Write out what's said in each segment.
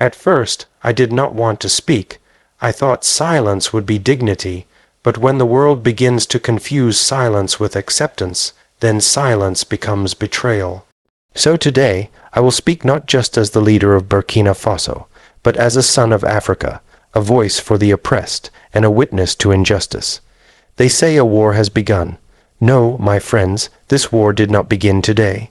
At first, I did not want to speak. I thought silence would be dignity, but when the world begins to confuse silence with acceptance, then silence becomes betrayal. So today, I will speak not just as the leader of Burkina Faso, but as a son of Africa, a voice for the oppressed, and a witness to injustice. They say a war has begun. No, my friends, this war did not begin today.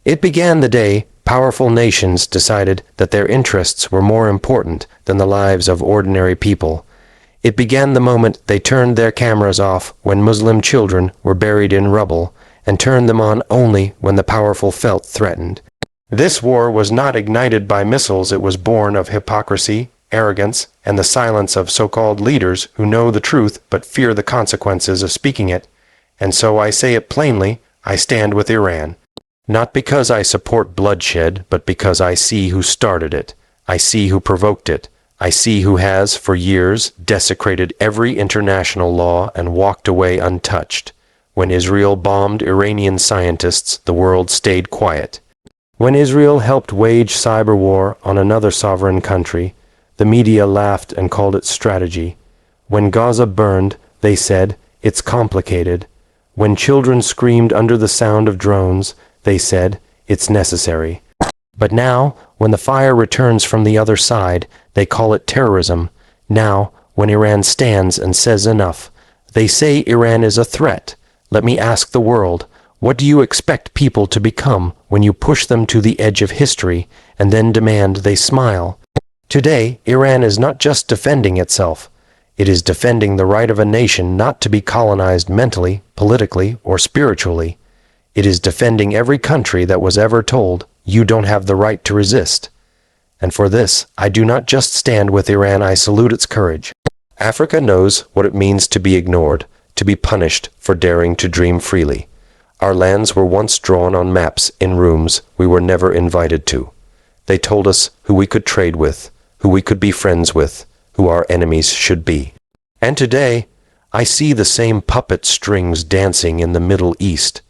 It began the day powerful nations decided that their interests were more important than the lives of ordinary people. It began the moment they turned their cameras off when Muslim children were buried in rubble, and turned them on only when the powerful felt threatened. This war was not ignited by missiles, it was born of hypocrisy, arrogance, and the silence of so-called leaders who know the truth but fear the consequences of speaking it. And so I say it plainly, I stand with Iran. Not because I support bloodshed, but because I see who started it. I see who provoked it. I see who has, for years, desecrated every international law and walked away untouched. When Israel bombed Iranian scientists, the world stayed quiet. When Israel helped wage cyber war on another sovereign country, the media laughed and called it strategy. When Gaza burned, they said, it's complicated. When children screamed under the sound of drones, they said, it's necessary. But now, when the fire returns from the other side, they call it terrorism. Now, when Iran stands and says enough, they say Iran is a threat. Let me ask the world, what do you expect people to become when you push them to the edge of history and then demand they smile? Today, Iran is not just defending itself. It is defending the right of a nation not to be colonized mentally, politically, or spiritually. It is defending every country that was ever told, you don't have the right to resist. And for this, I do not just stand with Iran, I salute its courage. Africa knows what it means to be ignored, to be punished for daring to dream freely. Our lands were once drawn on maps in rooms we were never invited to. They told us who we could trade with, who we could be friends with, who our enemies should be. And today, I see the same puppet strings dancing in the Middle East.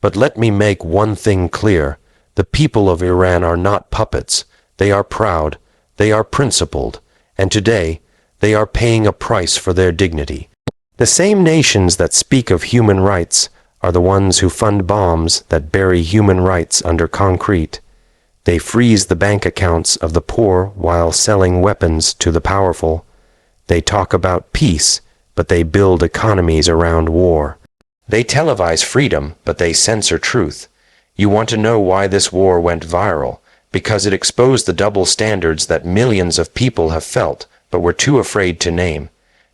But let me make one thing clear. The people of Iran are not puppets. They are proud, they are principled, and today they are paying a price for their dignity. The same nations that speak of human rights are the ones who fund bombs that bury human rights under concrete. They freeze the bank accounts of the poor while selling weapons to the powerful. They talk about peace, but they build economies around war. They televise freedom, but they censor truth. You want to know why this war went viral? Because it exposed the double standards that millions of people have felt, but were too afraid to name.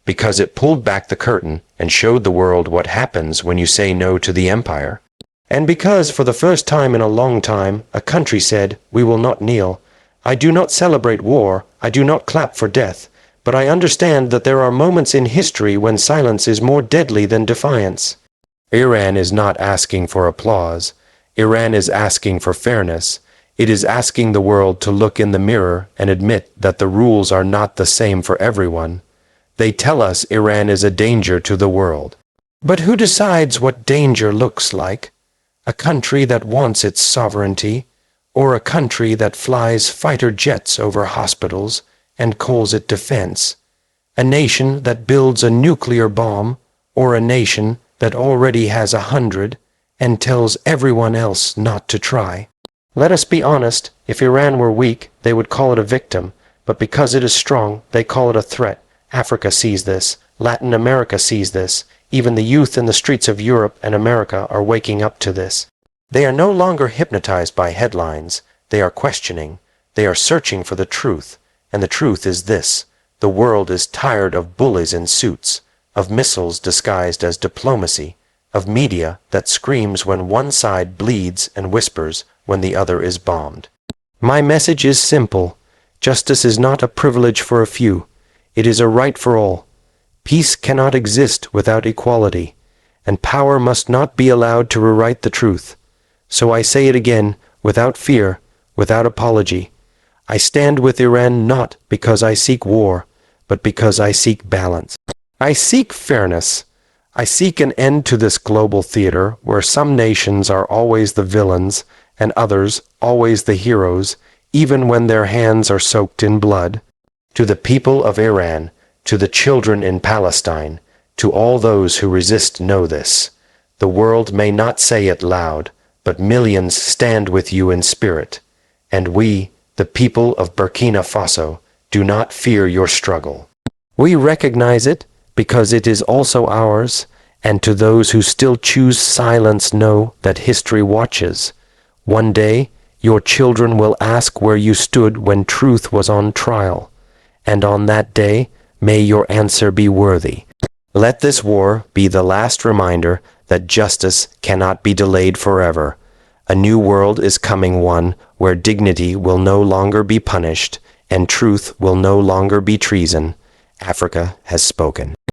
Because it pulled back the curtain and showed the world what happens when you say no to the empire. And because, for the first time in a long time, a country said, we will not kneel. I do not celebrate war, I do not clap for death, but I understand that there are moments in history when silence is more deadly than defiance. Iran is not asking for applause. Iran is asking for fairness. It is asking the world to look in the mirror and admit that the rules are not the same for everyone. They tell us Iran is a danger to the world. But who decides what danger looks like? A country that wants its sovereignty, or a country that flies fighter jets over hospitals and calls it defense? A nation that builds a nuclear bomb, or a nation that already has 100 and tells everyone else not to try? Let us be honest, if Iran were weak, they would call it a victim, but because it is strong, they call it a threat. Africa sees this, Latin America sees this, even the youth in the streets of Europe and America are waking up to this. They are no longer hypnotized by headlines, they are questioning, they are searching for the truth, and the truth is this: the world is tired of bullies in suits, of missiles disguised as diplomacy, of media that screams when one side bleeds and whispers when the other is bombed. My message is simple. Justice is not a privilege for a few. It is a right for all. Peace cannot exist without equality, and power must not be allowed to rewrite the truth. So I say it again, without fear, without apology. I stand with Iran not because I seek war, but because I seek balance. I seek fairness. I seek an end to this global theater where some nations are always the villains and others always the heroes, even when their hands are soaked in blood. To the people of Iran, to the children in Palestine, to all those who resist know this. The world may not say it loud, but millions stand with you in spirit. And we, the people of Burkina Faso, do not fear your struggle. We recognize it because it is also ours, and to those who still choose silence know that history watches. One day, your children will ask where you stood when truth was on trial, and on that day, may your answer be worthy. Let this war be the last reminder that justice cannot be delayed forever. A new world is coming, one where dignity will no longer be punished, and truth will no longer be treason. Africa has spoken.